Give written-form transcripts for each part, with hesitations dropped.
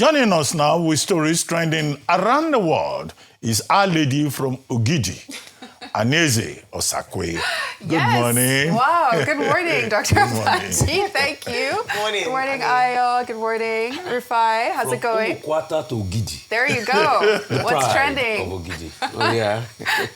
Joining us now with stories trending around the world is Our Lady from Ogidi, Anieze Osakwe. Good morning. Wow, good morning, Dr. Abati. Thank you. Good morning. Good morning, Ayo. Good morning, Rufai. How's it going? Umukwata to Ogidi. There you go. What's trending? Of Ogidi. Oh, yeah.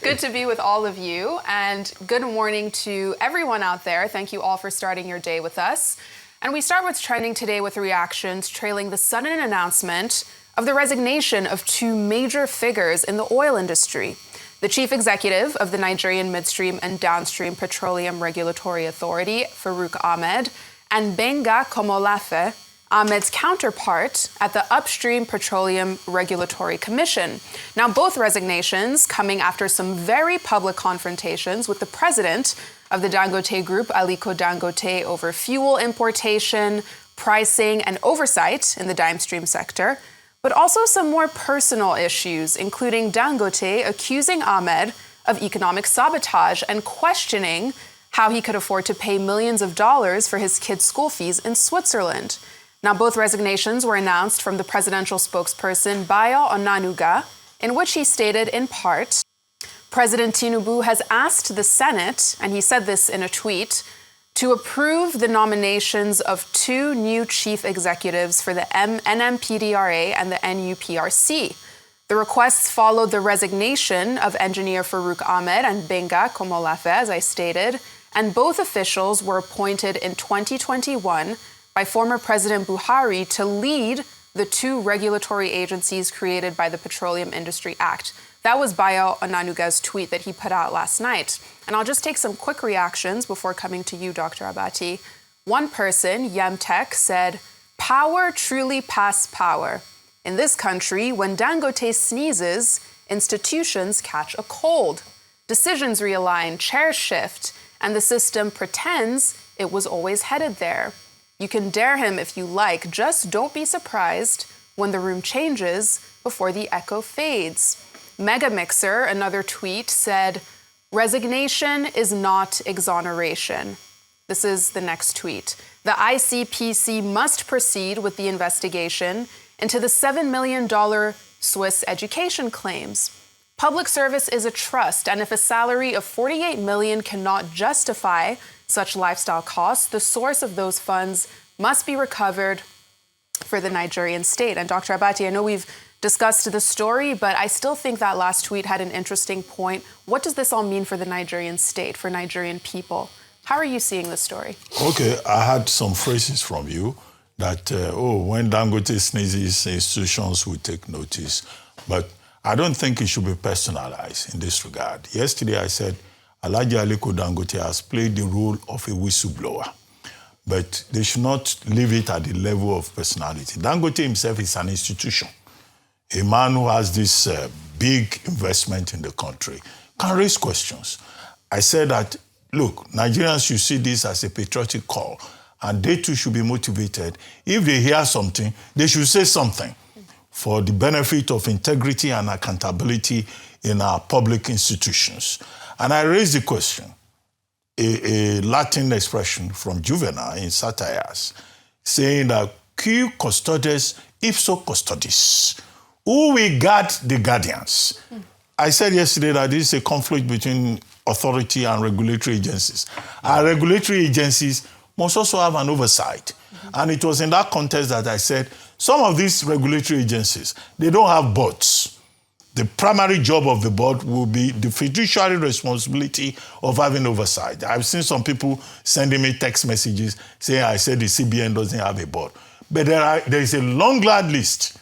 Good to be with all of you, and good morning to everyone out there. Thank you all for starting your day with us. And we start what's trending today with reactions trailing the sudden announcement of the resignation of two major figures in the oil industry. The chief executive of the Nigerian Midstream and Downstream Petroleum Regulatory Authority, Farouk Ahmed, and Gbenga Komolafe, Ahmed's counterpart at the Upstream Petroleum Regulatory Commission. Now, both resignations coming after some very public confrontations with the president of the Dangote Group, Aliko Dangote, over fuel importation, pricing, and oversight in the downstream sector, but also some more personal issues, including Dangote accusing Ahmed of economic sabotage and questioning how he could afford to pay millions of dollars for his kids' school fees in Switzerland. Now, both resignations were announced from the presidential spokesperson, Bayo Onanuga, in which he stated in part, President Tinubu has asked the Senate, and he said this in a tweet, to approve the nominations of two new chief executives for the NMDPRA and the NUPRC. The requests followed the resignation of engineer Farouk Ahmed and Gbenga Komolafe, as I stated, and both officials were appointed in 2021 by former President Buhari to lead the two regulatory agencies created by the Petroleum Industry Act. That was Bayo Onanuga's tweet that he put out last night. And I'll just take some quick reactions before coming to you, Dr. Abati. One person, Yemtek, said, "Power truly pass power. In this country, when Dangote sneezes, institutions catch a cold. Decisions realign, chairs shift, and the system pretends it was always headed there. You can dare him if you like, just don't be surprised when the room changes before the echo fades." Mega Mixer, another tweet, said, "Resignation is not exoneration." This is the next tweet. "The ICPC must proceed with the investigation into the $7 million Swiss education claims. Public service is a trust, and if a salary of $48 million cannot justify such lifestyle costs, the source of those funds must be recovered for the Nigerian state." And Dr. Abati, I know we've discussed the story, but I still think that last tweet had an interesting point. What does this all mean for the Nigerian state, for Nigerian people? How are you seeing the story? Okay, I had some phrases from you that, when Dangote sneezes, institutions will take notice. But I don't think it should be personalized in this regard. Yesterday I said, Alhaji Aliko Dangote has played the role of a whistleblower, but they should not leave it at the level of personality. Dangote himself is an institution. A man who has this big investment in the country can raise questions. I said that, look, Nigerians should see this as a patriotic call, and they too should be motivated. If they hear something, they should say something for the benefit of integrity and accountability in our public institutions. And I raised the question, a Latin expression from Juvenal in satires, saying that qui custodes ipso custodis. Who will guard the guardians? I said yesterday that this is a conflict between authority and regulatory agencies. Our regulatory agencies must also have an oversight. And it was in that context that I said, some of these regulatory agencies, they don't have boards. The primary job of the board will be the fiduciary responsibility of having oversight. I've seen some people sending me text messages saying I said the CBN doesn't have a board. But there is a long list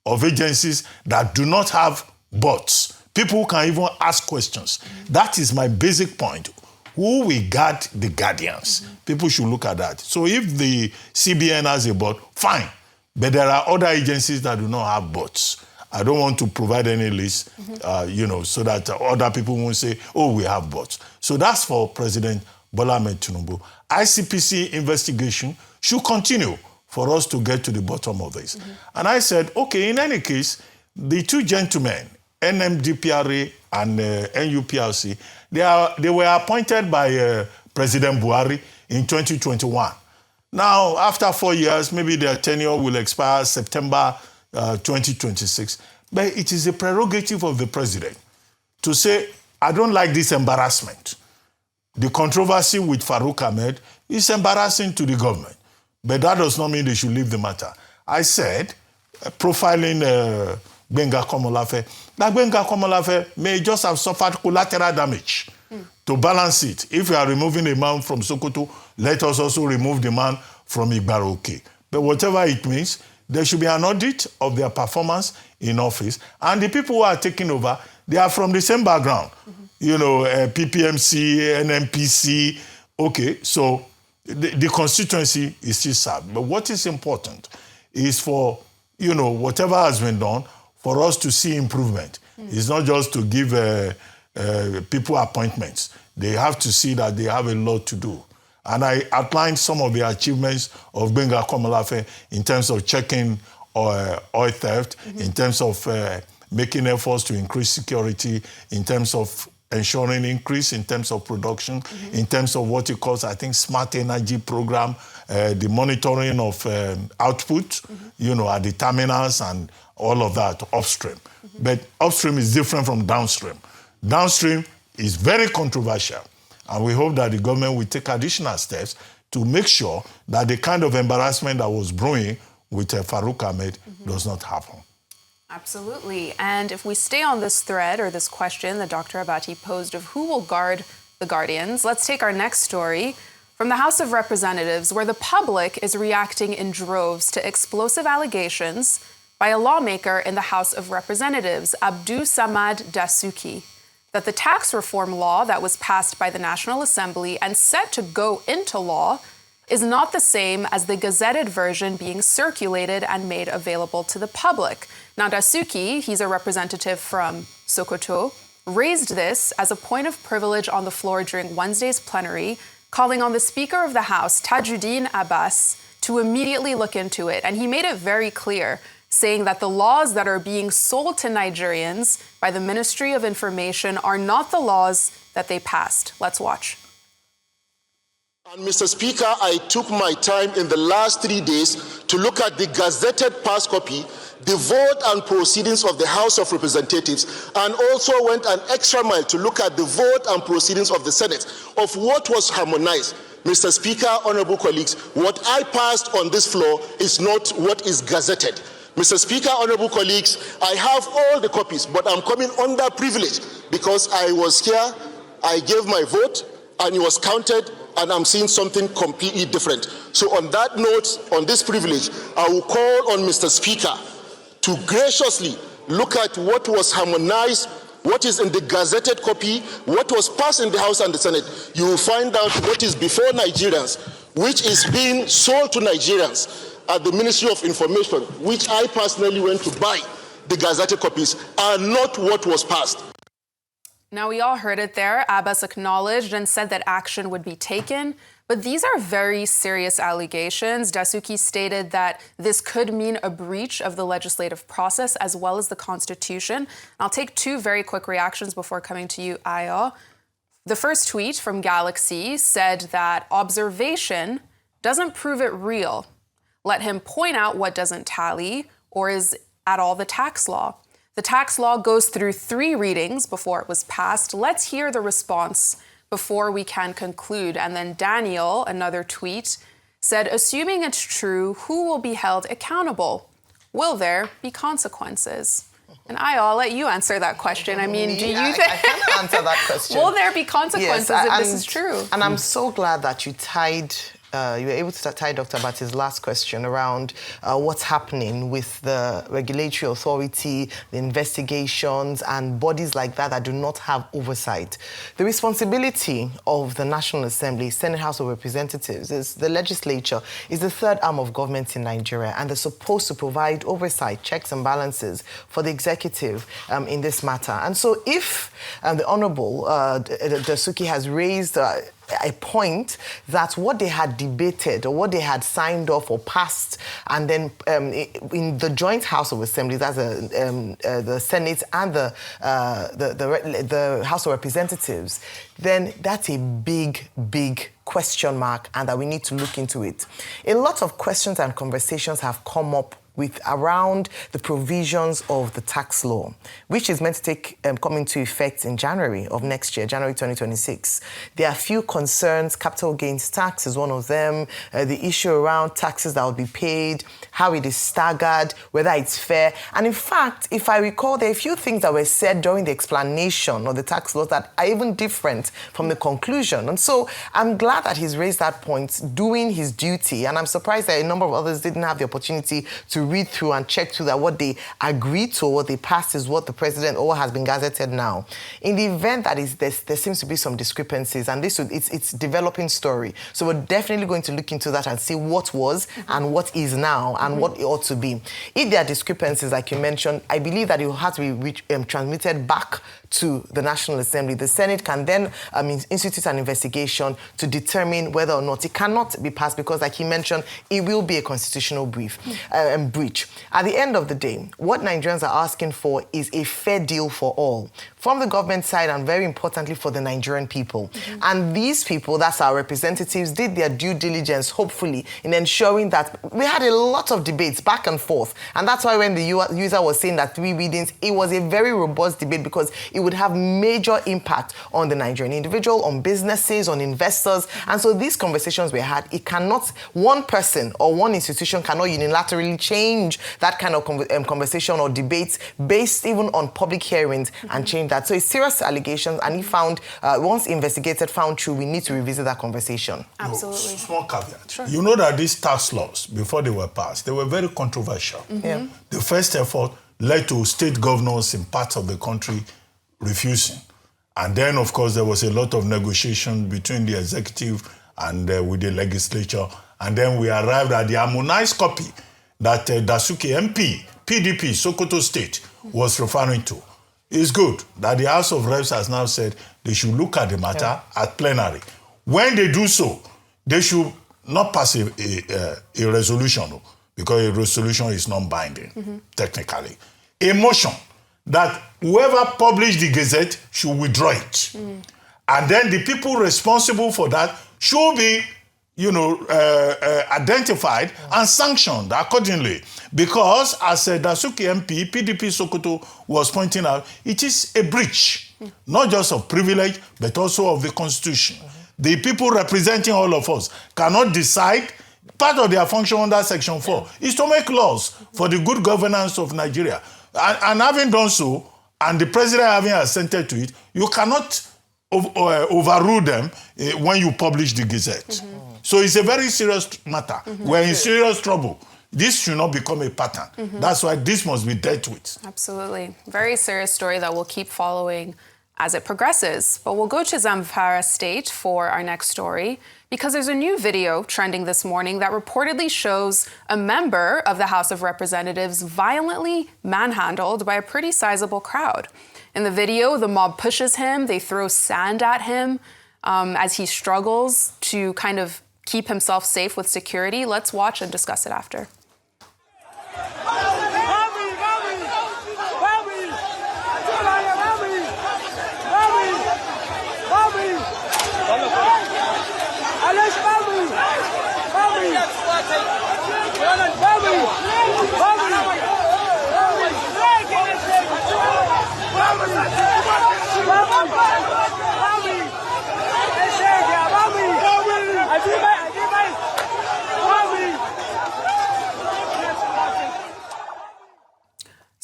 of agencies that do not have boards. People can even ask questions. That is my basic point. Who will guard the guardians? People should look at that. So if the CBN has a board, fine. But there are other agencies that do not have boards. I don't want to provide any list, so that other people won't say, oh, we have boards. So that's for President Bola Ahmed Tinubu. ICPC investigation should continue for us to get to the bottom of this. And I said, okay, in any case, the two gentlemen, NMDPRA and NUPRC, they were appointed by President Buhari in 2021. Now, after 4 years, maybe their tenure will expire September 2026. But it is a prerogative of the president to say, I don't like this embarrassment. The controversy with Farouk Ahmed is embarrassing to the government. But that does not mean they should leave the matter. I said, profiling Gbenga Komolafe, that Gbenga Komolafe may just have suffered collateral damage. To balance it, if we are removing a man from Sokoto, let us also remove the man from Igbaroke. But whatever it means, there should be an audit of their performance in office. And the people who are taking over, they are from the same background. You know, PPMC, NMPC. Okay, so the constituency is still served. But what is important is for, you know, whatever has been done, for us to see improvement. It's not just to give people appointments. They have to see that they have a lot to do. And I outlined some of the achievements of Gbenga Komolafe in terms of checking oil theft, in terms of making efforts to increase security, in terms of ensuring increase, in terms of production, in terms of what he calls, I think, smart energy program, the monitoring of output, you know, at the terminals and all of that, upstream. But upstream is different from downstream. Downstream is very controversial. And we hope that the government will take additional steps to make sure that the kind of embarrassment that was brewing with Farouk Ahmed does not happen. Absolutely. And if we stay on this thread or this question that Dr. Abati posed of who will guard the guardians, let's take our next story from the House of Representatives, where the public is reacting in droves to explosive allegations by a lawmaker in the House of Representatives, Abdussamad Dasuki, that the tax reform law that was passed by the National Assembly and set to go into law is not the same as the gazetted version being circulated and made available to the public. Now, Dasuki, he's a representative from Sokoto, raised this as a point of privilege on the floor during Wednesday's plenary, calling on the Speaker of the House, Tajuddin Abbas, to immediately look into it. And he made it very clear, saying that the laws that are being sold to Nigerians by the Ministry of Information are not the laws that they passed. Let's watch. And Mr. Speaker, I took my time in the last 3 days to look at the gazetted pass copy, the vote and proceedings of the House of Representatives, and also went an extra mile to look at the vote and proceedings of the Senate of what was harmonized. Mr. Speaker, honorable colleagues, what I passed on this floor is not what is gazetted. Mr. Speaker, honorable colleagues, I have all the copies, but I'm coming under privilege because I was here, I gave my vote, and it was counted, and I'm seeing something completely different. So on that note, on this privilege, I will call on Mr. Speaker to graciously look at what was harmonized, what is in the gazetted copy, what was passed in the House and the Senate. You will find out what is before Nigerians, which is being sold to Nigerians at the Ministry of Information, which I personally went to buy the gazetted copies, are not what was passed. Now, we all heard it there. Abbas acknowledged and said that action would be taken. But these are very serious allegations. Dasuki stated that this could mean a breach of the legislative process as well as the Constitution. I'll take two very quick reactions before coming to you, Ayo. The first tweet from Galaxy said that observation doesn't prove it real. Let him point out what doesn't tally or is at all the tax law. The tax law goes through 3 readings before it was passed. Let's hear the response before we can conclude. And then Daniel, another tweet, said, assuming it's true, who will be held accountable? Will there be consequences? And I'll let you answer that question. I mean, do you think... I can't answer that question. Will there be consequences if this is true? And I'm so glad that you tied... you were able to tie Dr. Abati's last question around what's happening with the regulatory authority, the investigations, and bodies like that that do not have oversight. The responsibility of the National Assembly, Senate, House of Representatives, is the legislature is the third arm of government in Nigeria, and they're supposed to provide oversight, checks and balances for the executive in this matter. And so if the Honourable Dasuki has raised a point that what they had debated or what they had signed off or passed, and then in the joint House of Assembly, that's the Senate and the House of Representatives, then that's a big, big question mark, and that we need to look into it. A lot of questions and conversations have come up with around the provisions of the tax law, which is meant to come into effect in January of next year, January 2026. There are a few concerns. Capital gains tax is one of them. The issue around taxes that will be paid, how it is staggered, whether it's fair. And in fact, if I recall, there are a few things that were said during the explanation of the tax laws that are even different from the conclusion. And so I'm glad that he's raised that point, doing his duty. And I'm surprised that a number of others didn't have the opportunity to read through and check through that what they agreed to or what they passed is what the president or has been gazetted now. In the event that there seems to be some discrepancies, and it's developing story. So we're definitely going to look into that and see what was and what is now and what it ought to be. If there are discrepancies, like you mentioned, I believe that it will have to be transmitted back to the National Assembly. The Senate can then institute an investigation to determine whether or not it cannot be passed because, like he mentioned, it will be a constitutional breach. At the end of the day, what Nigerians are asking for is a fair deal for all, from the government side and very importantly for the Nigerian people. And these people, that's our representatives, did their due diligence, hopefully, in ensuring that we had a lot of debates back and forth. And that's why when the user was saying that 3 readings, it was a very robust debate because it would have major impact on the Nigerian individual, on businesses, on investors. And so these conversations we had, it cannot, one person or one institution cannot unilaterally change that kind of conversation or debate based even on public hearings and change that. So it's serious allegations, and he found, once investigated, found true, we need to revisit that conversation. Absolutely. No, small caveat. Sure. You know that these tax laws, before they were passed, they were very controversial. Yeah. The first effort led to state governors in parts of the country refusing. And then, of course, there was a lot of negotiation between the executive and with the legislature. And then we arrived at the harmonized copy that Dasuki MP, PDP, Sokoto State, was referring to. It's good that the House of Reps has now said they should look at the matter at plenary. When they do so, they should not pass a resolution, because a resolution is non-binding, technically. A motion that whoever published the Gazette should withdraw it. And then the people responsible for that should be, identified and sanctioned accordingly. Because, as Dasuki MP, PDP Sokoto was pointing out, it is a breach, not just of privilege, but also of the Constitution. The people representing all of us cannot decide. Part of their function under Section 4 is to make laws for the good governance of Nigeria. And having done so, and the president having assented to it, you cannot overrule them when you publish the Gazette. So it's a very serious matter. We're in serious trouble. This should not become a pattern. That's why this must be dealt with. Absolutely. Very serious story that we'll keep following as it progresses. But we'll go to Zamfara State for our next story, because there's a new video trending this morning that reportedly shows a member of the House of Representatives violently manhandled by a pretty sizable crowd. In the video, the mob pushes him, they throw sand at him as he struggles to kind of keep himself safe with security. Let's watch and discuss it after.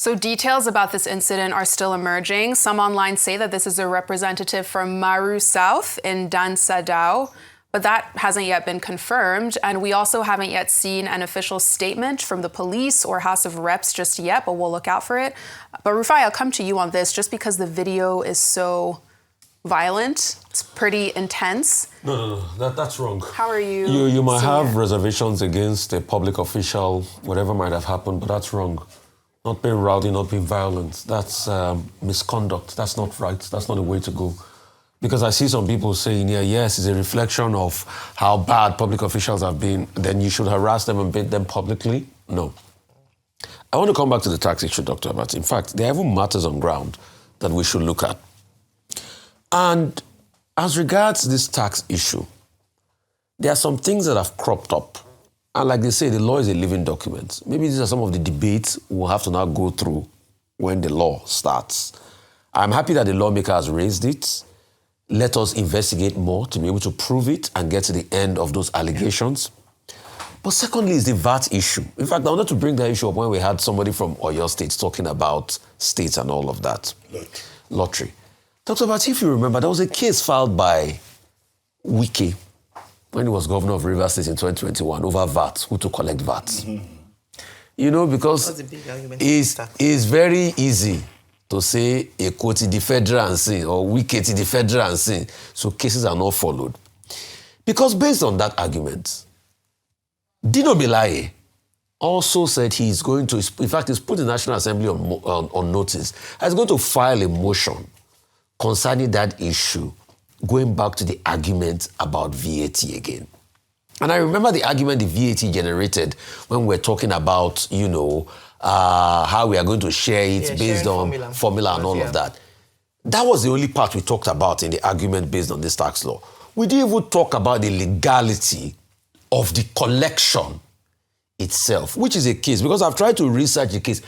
So details about this incident are still emerging. Some online say that this is a representative from Maru South in Dansadau, but that hasn't yet been confirmed. And we also haven't yet seen an official statement from the police or House of Reps just yet, but we'll look out for it. But Rufai, I'll come to you on this just because the video is so violent. It's pretty intense. No, that's wrong. How are you? You might have it? reservations against a public official, whatever might have happened, but that's wrong. Not being rowdy, not being violent. That's misconduct. That's not right. That's not the way to go. Because I see some people saying, yes, it's a reflection of how bad public officials have been, then you should harass them and beat them publicly. No. I want to come back to the tax issue, Dr. Abbott. In fact, there are even matters on ground that we should look at. And as regards this tax issue, there are some things that have cropped up. And like they say, the law is a living document. Maybe these are some of the debates we'll have to now go through when the law starts. I'm happy that the lawmaker has raised it. Let us investigate more to be able to prove it and get to the end of those allegations. But secondly is the VAT issue. In fact, I wanted to bring that issue up when we had somebody from Oyo State talking about states and all of that. Lottery. Dr. Bati, if you remember, there was a case filed by Wike when he was governor of Rivers State in 2021 over VAT, who to collect VAT. Mm-hmm. You know, because it's very easy to say a quote the federal and sin or Wike the federal and sin, so cases are not followed. Because based on that argument, Dino Melaye also said he's going to, in fact, he's put the National Assembly on notice, he's going to file a motion concerning that issue, going back to the argument about VAT again. And I remember the argument the VAT generated when we were talking about, you know, how we are going to share it based on formula and all of that. That was the only part we talked about in the argument based on this tax law. We didn't even talk about the legality of the collection itself, which is a case, because I've tried to research the case.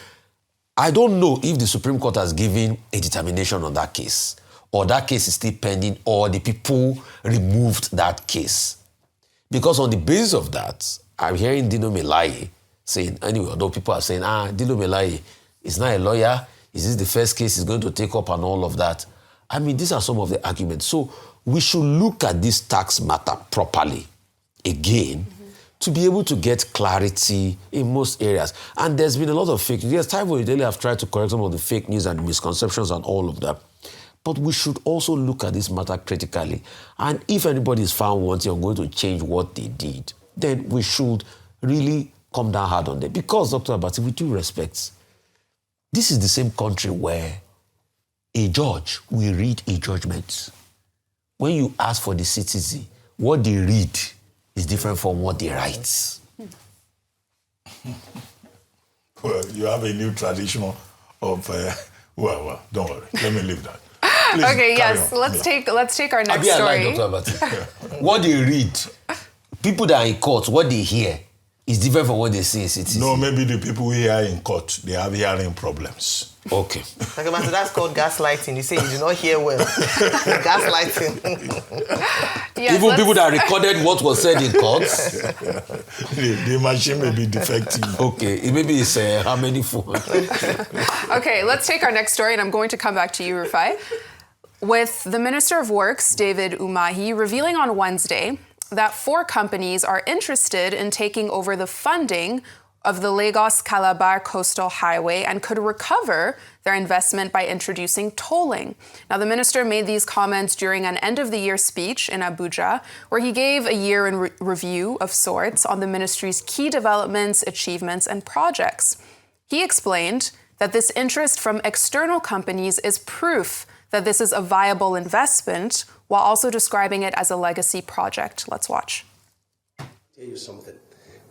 I don't know if the Supreme Court has given a determination on that case, or that case is still pending, or the people removed that case. Because on the basis of that, I'm hearing Dino Melaye saying, anyway, although people are saying, Dino Melaye is not a lawyer, is this the first case he's going to take up and all of that? I mean, these are some of the arguments. So we should look at this tax matter properly again, to be able to get clarity in most areas. And there's been a lot of fake news. There's time when daily have tried to correct some of the fake news and misconceptions and all of that. But we should also look at this matter critically. And if anybody is found wanting or going to change what they did, then we should really come down hard on them. Because, Dr. Abati, with due respect, this is the same country where a judge will read a judgment. When you ask for the citizen, what they read is different from what they write. Well, you have a new tradition of, well, don't worry. Let me leave that. Please, okay, yes. Let's take our next story. What they read, people that are in court, what they hear is different from what they see in cities. No, maybe the people we hear in court, they have hearing problems. Okay. That's called gaslighting. You say you do not hear well. Gaslighting. Yes, even people that recorded what was said in court. the machine may be defective. Okay, maybe it's how many phones. Okay, let's take our next story, and I'm going to come back to you, Rufai. With the Minister of Works, David Umahi, revealing on Wednesday that 4 companies are interested in taking over the funding of the Lagos-Calabar Coastal Highway and could recover their investment by introducing tolling. Now, the minister made these comments during an end-of-the-year speech in Abuja, where he gave a year in review of sorts on the ministry's key developments, achievements, and projects. He explained that this interest from external companies is proof that this is a viable investment, while also describing it as a legacy project. Let's watch. I'll tell you something.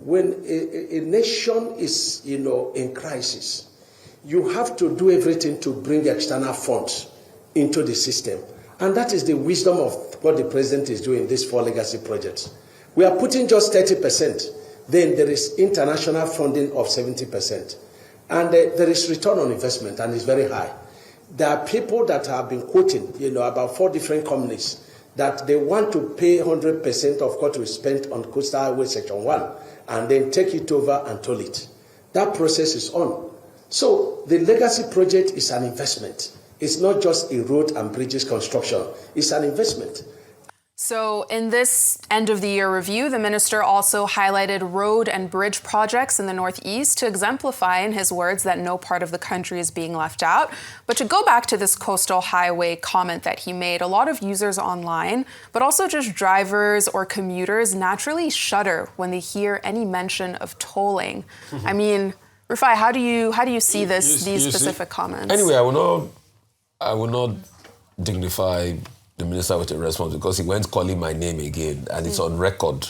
When a nation is, in crisis, you have to do everything to bring external funds into the system. And that is the wisdom of what the president is doing, these 4 legacy projects. We are putting just 30%. Then there is international funding of 70%. And there is return on investment, and it's very high. There are people that have been quoting, about 4 different companies, that they want to pay 100% of what we spent on Coastal Highway Section 1 and then take it over and toll it. That process is on. So the legacy project is an investment. It's not just a road and bridges construction. It's an investment. So in this end-of-the-year review, the minister also highlighted road and bridge projects in the Northeast to exemplify, in his words, that no part of the country is being left out. But to go back to this coastal highway comment that he made, a lot of users online, but also just drivers or commuters, naturally shudder when they hear any mention of tolling. I mean, Rufai, how do you see these specific comments? Anyway, I will not dignify the minister with a response because he went calling my name again and it's on record,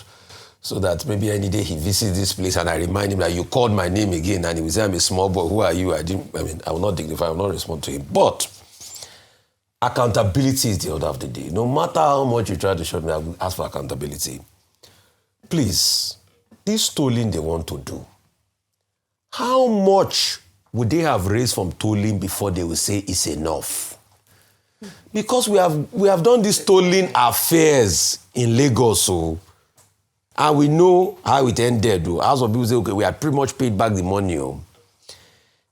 so that maybe any day he visits this place and I remind him that you called my name again and he will say, I'm a small boy, who are you? I will not dignify, I will not respond to him. But accountability is the order of the day. No matter how much you try to shut me, I will ask for accountability. Please, this tolling they want to do, how much would they have raised from tolling before they will say it's enough? Because we have done these tolling affairs in Lagos, so, and we know how it ended. As of people say, okay, we had pretty much paid back the money.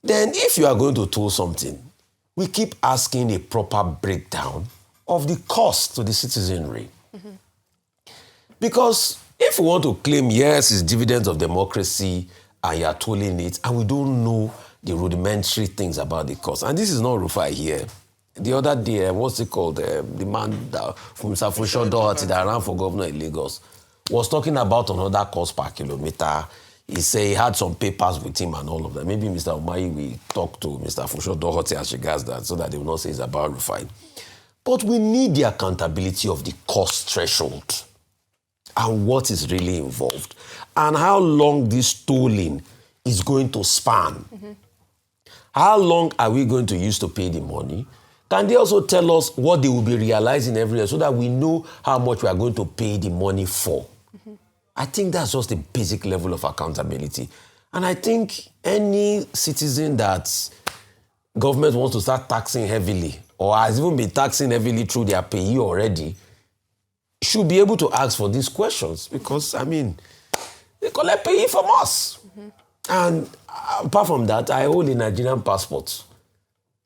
Then if you are going to toll something, we keep asking a proper breakdown of the cost to the citizenry. Because if we want to claim, yes, it's dividends of democracy, and you are tolling it, and we don't know the rudimentary things about the cost. And this is not Rufai here. The other day, what's it called? The man from Safosho Doherty that ran for governor in Lagos was talking about another cost per kilometer. He said he had some papers with him and all of that. Maybe Mr. Umahi will talk to Mr. Fosho Doherty as regards that so that they will not say it's about Rufai. But we need the accountability of the cost threshold and what is really involved and how long this tolling is going to span. How long are we going to use to pay the money? Can they also tell us what they will be realizing every year so that we know how much we are going to pay the money for? I think that's just the basic level of accountability. And I think any citizen that government wants to start taxing heavily or has even been taxing heavily through their payee already should be able to ask for these questions because, I mean, they collect payee from us. And apart from that, I hold a Nigerian passport.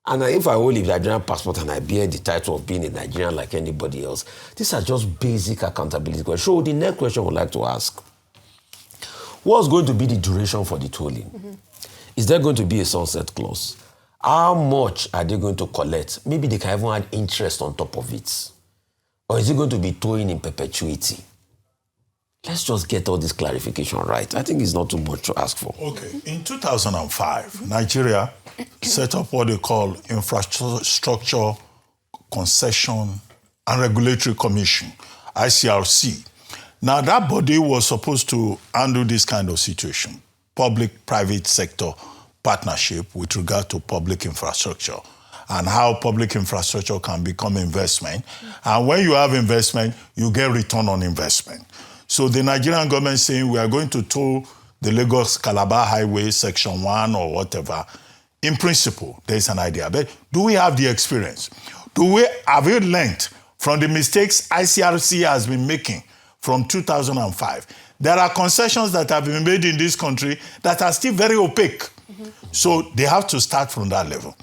And if I hold a Nigerian passport and I bear the title of being a Nigerian like anybody else, these are just basic accountability questions. So the next question I would like to ask, what's going to be the duration for the tolling? Is there going to be a sunset clause? How much are they going to collect? Maybe they can even add interest on top of it. Or is it going to be tolling in perpetuity? Let's just get all this clarification right. I think it's not too much to ask for. Okay. In 2005, Nigeria set up what they call Infrastructure Concession and Regulatory Commission, ICRC. Now, that body was supposed to handle this kind of situation, public-private sector partnership with regard to public infrastructure and how public infrastructure can become investment. And when you have investment, you get return on investment. So the Nigerian government is saying we are going to toll the Lagos-Calabar Highway, Section 1 or whatever. In principle, there's an idea. But do we have the experience? Have we learned from the mistakes ICRC has been making from 2005? There are concessions that have been made in this country that are still very opaque. So they have to start from that level.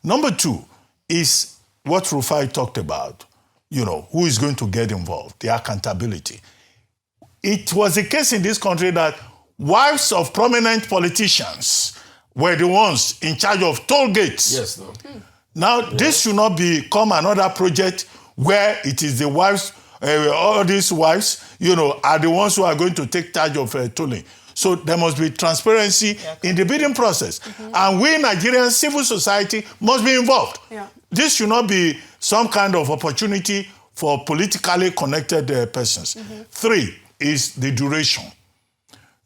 Number two is what Rufai talked about, who is going to get involved, the accountability. It was a case in this country that wives of prominent politicians were the ones in charge of toll gates. Yes, no. Now, this should not become another project where it is the wives, all these wives, are the ones who are going to take charge of tolling. So there must be transparency in the bidding process. And we, Nigerian civil society, must be involved. This should not be some kind of opportunity for politically connected persons. Three is the duration.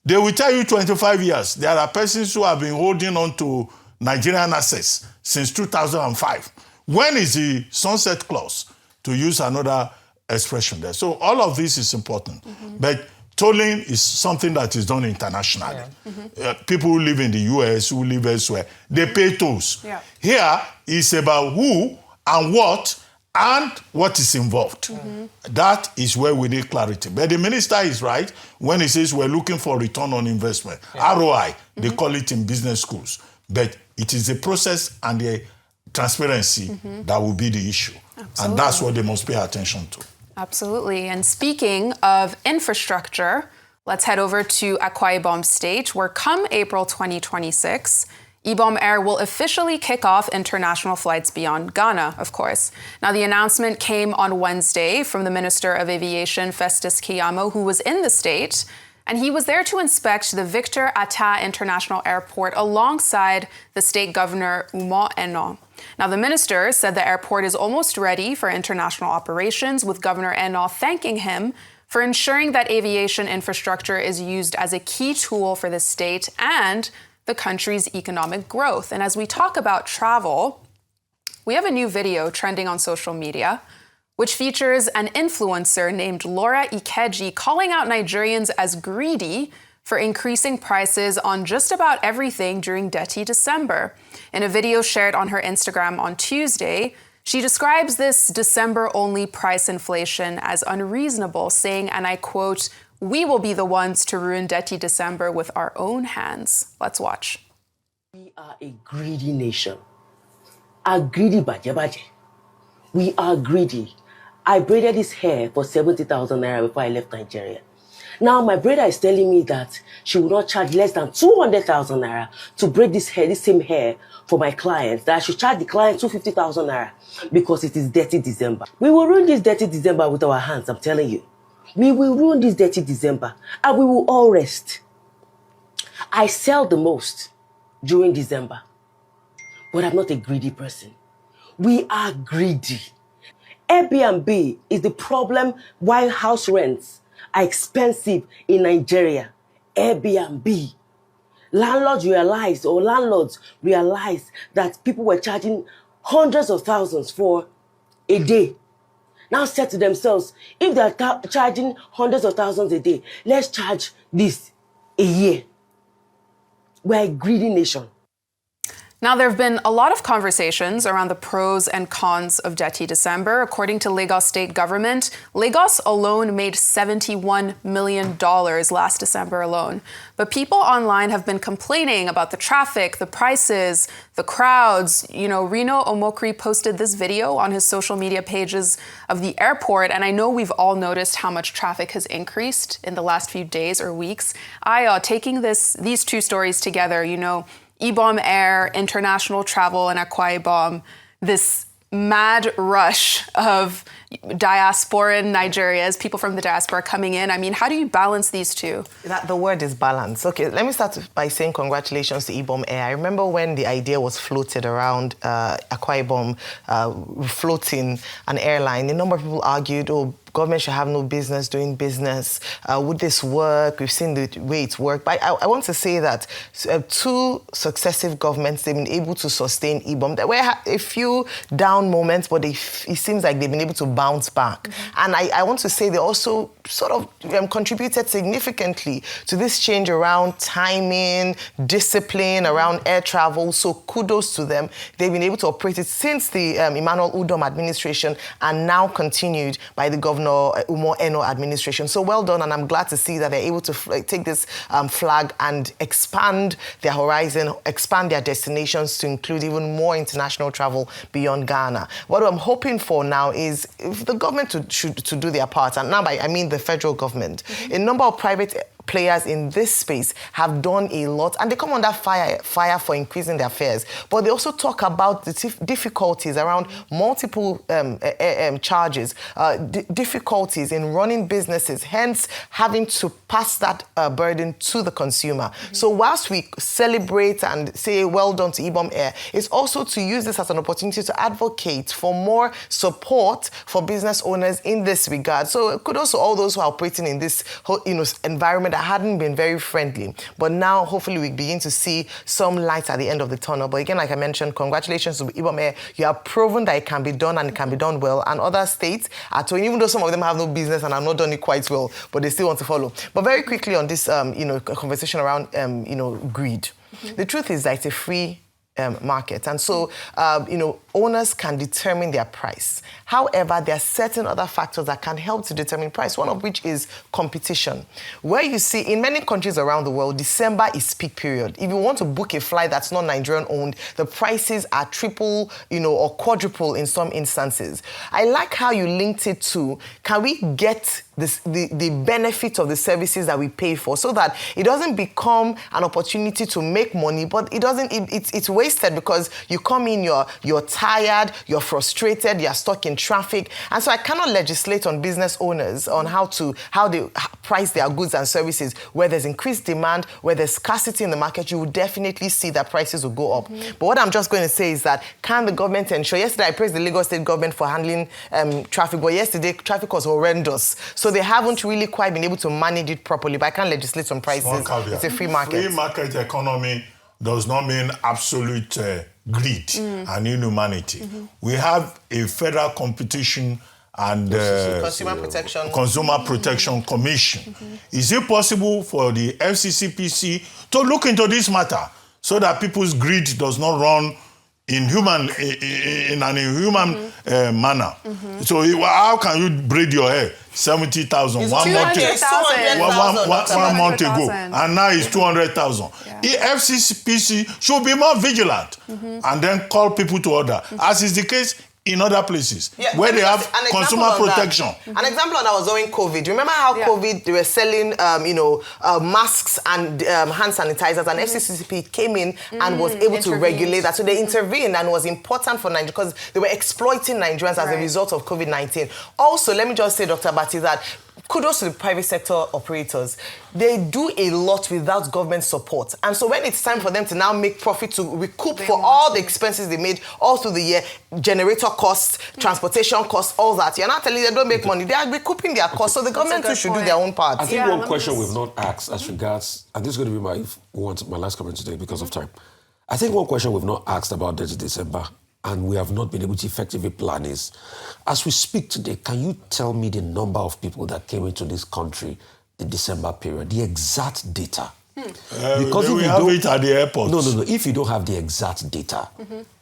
They will tell you 25 years. There are persons who have been holding on to Nigerian assets since 2005. When is the sunset clause, to use another expression there? So all of this is important. But tolling is something that is done internationally. People who live in the US, who live elsewhere, they pay tolls. Here, it's about who and what is involved. That is where we need clarity. But the minister is right when he says we're looking for return on investment. ROI, they call it in business schools. But it is the process and the transparency that will be the issue. Absolutely. And that's what they must pay attention to. Absolutely. And speaking of infrastructure, let's head over to Akwa Ibom State, where come April 2026, Ibom Air will officially kick off international flights beyond Ghana, of course. Now, the announcement came on Wednesday from the Minister of Aviation, Festus Keyamo, who was in the state, and he was there to inspect the Victor Atta International Airport alongside the state governor, Umahi. Now, the minister said the airport is almost ready for international operations, with Governor Eno thanking him for ensuring that aviation infrastructure is used as a key tool for the state and the country's economic growth. And as we talk about travel, we have a new video trending on social media, which features an influencer named Laura Ikeji calling out Nigerians as greedy for increasing prices on just about everything during Dirty December. In a video shared on her Instagram on Tuesday, she describes this December-only price inflation as unreasonable, saying, and I quote, "We will be the ones to ruin Dirty December with our own hands." Let's watch. We are a greedy nation. A greedy baje. We are greedy. I braided this hair for 70,000 naira before I left Nigeria. Now my braider is telling me that she will not charge less than 200,000 naira to braid this hair, this same hair for my clients. That I should charge the client 250,000 naira because it is Dirty December. We will ruin this Dirty December with our hands, I'm telling you. We will ruin this Dirty December and we will all rest. I sell the most during December, but I'm not a greedy person. We are greedy. Airbnb is the problem why house rents are expensive in Nigeria. Airbnb. Landlords realized that people were charging hundreds of thousands for a day. Now said to themselves, if they are charging hundreds of thousands a day, let's charge this a year. We're a greedy nation. Now, there have been a lot of conversations around the pros and cons of Dirty December. According to Lagos state government, Lagos alone made $71 million last December alone. But people online have been complaining about the traffic, the prices, the crowds. You know, Reno Omokri posted this video on his social media pages of the airport, and I know we've all noticed how much traffic has increased in the last few days or weeks. Taking these two stories together, you know, Ibom Air, international travel in Akwa Ibom, this mad rush of diasporan Nigerians, people from the diaspora coming in. I mean, how do you balance these two? The word is balance. Okay, let me start by saying congratulations to Ibom Air. I remember when the idea was floated around Akwa Ibom floating an airline, a number of people argued, oh, government should have no business doing business. Would this work? We've seen the way it's worked. But I want to say that two successive governments, they've been able to sustain Ibom. There were a few down moments, but it seems like they've been able to bounce back. Mm-hmm. And I want to say they also sort of contributed significantly to this change around timing, discipline, around air travel. So kudos to them. They've been able to operate it since the Emmanuel Udom administration and now continued by the Governor Umo Eno administration. So well done, and I'm glad to see that they're able to take this flag and expand their horizon, expand their destinations to include even more international travel beyond Ghana. What I'm hoping for now is if the government should do their part, and now I mean the federal government. Mm-hmm. A number of private players in this space have done a lot, and they come under fire for increasing their fares. But they also talk about the difficulties around multiple charges, difficulties in running businesses, hence having to pass that burden to the consumer. Mm-hmm. So whilst we celebrate and say well done to Ibom Air, it's also to use this as an opportunity to advocate for more support for business owners in this regard. So kudos to all those who are operating in this environment that hadn't been very friendly. But now, hopefully, we begin to see some light at the end of the tunnel. But again, like I mentioned, congratulations to Ibom Air. You have proven that it can be done and it can be done well. And other states are doing, even though some of them have no business and have not done it quite well, but they still want to follow. But very quickly on this, conversation around, greed. Mm-hmm. The truth is that it's a free market. And so, owners can determine their price. However, there are certain other factors that can help to determine price, one of which is competition. Where you see, in many countries around the world, December is peak period. If you want to book a flight that's not Nigerian owned, the prices are triple, or quadruple in some instances. I like how you linked it to, can we get the benefit of the services that we pay for, so that it doesn't become an opportunity to make money, but it's wasted because you come in, you're tired, you're frustrated, you're stuck in traffic. And so I cannot legislate on business owners on how they price their goods and services. Where there's increased demand, where there's scarcity in the market, you will definitely see that prices will go up. Mm-hmm. But what I'm just going to say is that, can the government ensure? Yesterday I praised the Lagos state government for handling traffic, but yesterday traffic was horrendous. So they haven't really quite been able to manage it properly. But I can't legislate on prices. It's a free market. Free market economy does not mean absolute greed and inhumanity. Mm-hmm. We have a Federal Competition and Consumer Protection Commission. Is it possible for the FCCPC to look into this matter so that people's greed does not run in an inhuman manner? So how can you braid your hair 70,000 one month ago, and now it's 200,000? The FCCPC should be more vigilant and then call people to order, as is the case in other places where they have consumer protection. An example on that was during COVID. Remember how COVID, they were selling, masks and hand sanitizers, and FCCP came in and was able to regulate that. So they intervened, and it was important for Nigeria because they were exploiting Nigerians as a result of COVID-19. Also, let me just say, Dr. Bati, that kudos to the private sector operators. They do a lot without government support. And so when it's time for them to now make profit to recoup for all the expenses they made all through the year, generator costs, transportation costs, all that, you're not telling them they don't make money. They are recouping their costs. So the government too should do their own part. I think one question we've not asked as regards, and this is going to be my last comment today because of time. I think one question we've not asked about this December, and we have not been able to effectively plan, is, as we speak today, can you tell me the number of people that came into this country the December period, the exact data? Because if we have it at the airport. No. If you don't have the exact data,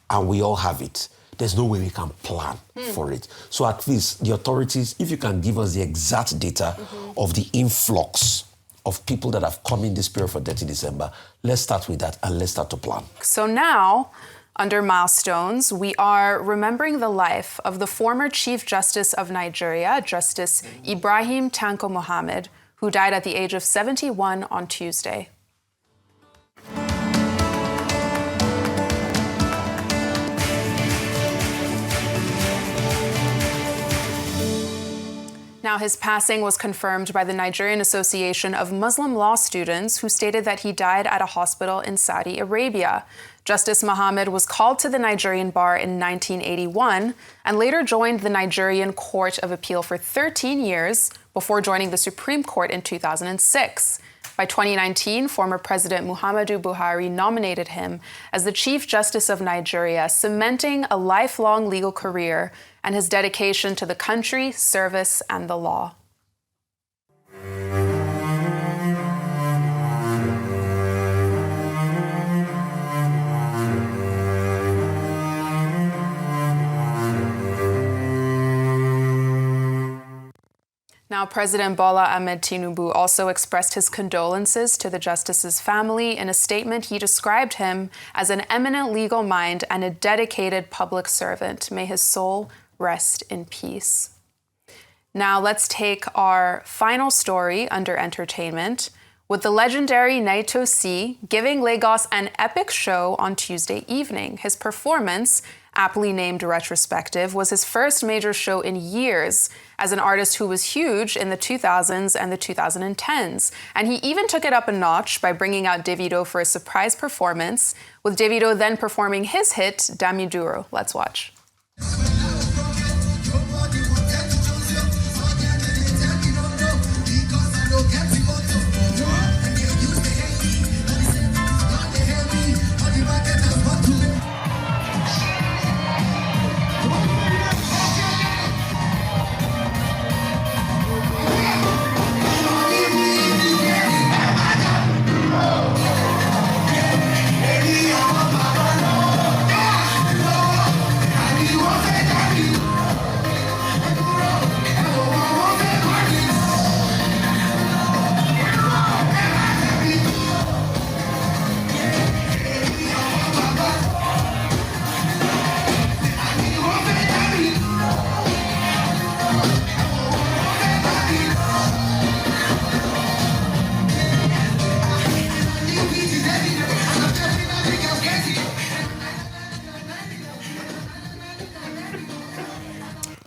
and we all have it, there's no way we can plan for it. So at least the authorities, if you can give us the exact data of the influx of people that have come in this period for 30 December, let's start with that and let's start to plan. So now, under milestones, we are remembering the life of the former Chief Justice of Nigeria, Justice Ibrahim Tanko Muhammad, who died at the age of 71 on Tuesday. Now, his passing was confirmed by the Nigerian Association of Muslim Law Students, who stated that he died at a hospital in Saudi Arabia. Justice Muhammad was called to the Nigerian bar in 1981 and later joined the Nigerian Court of Appeal for 13 years before joining the Supreme Court in 2006. By 2019, former President Muhammadu Buhari nominated him as the Chief Justice of Nigeria, cementing a lifelong legal career and his dedication to the country, service, and the law. Now, President Bola Ahmed Tinubu also expressed his condolences to the justice's family. In a statement, he described him as an eminent legal mind and a dedicated public servant. May his soul rest in peace. Now, let's take our final story under entertainment, with the legendary Naito C giving Lagos an epic show on Tuesday evening. His performance, aptly named Retrospective, was his first major show in years as an artist who was huge in the 2000s and the 2010s. And he even took it up a notch by bringing out Davido for a surprise performance, with Davido then performing his hit, Dami Duro. Let's watch.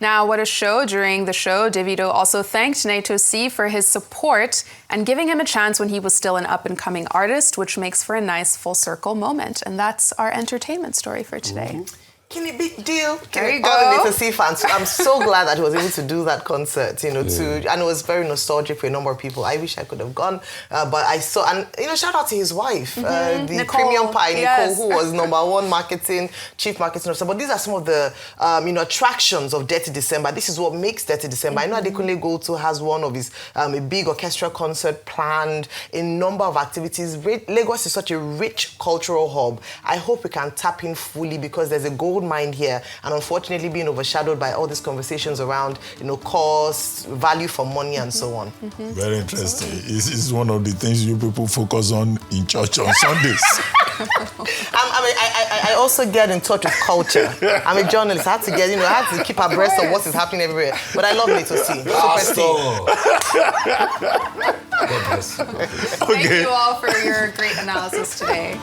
Now, what a show. During the show, Davido also thanked Naito C for his support and giving him a chance when he was still an up-and-coming artist, which makes for a nice full-circle moment. And that's our entertainment story for today. Big deal. There you All the go. Little C fans. I'm so glad that he was able to do that concert, and it was very nostalgic for a number of people. I wish I could have gone, but I saw, and shout out to his wife, the Nicole, premium pie, yes. Nicole, who was #1 chief marketing officer. But these are some of the, attractions of Dirty December. This is what makes Dirty December. I know Adekunle Gold has one of his, a big orchestral concert planned, a number of activities. Lagos is such a rich cultural hub. I hope we can tap in fully because there's a gold mind here, and unfortunately being overshadowed by all these conversations around, cost, value for money, and so on. Very interesting. It's one of the things you people focus on in church on Sundays. I also get in touch with culture. I'm a journalist. I had to I had to keep abreast of what is happening everywhere. But I love Little C. God bless. Thank you all for your great analysis today.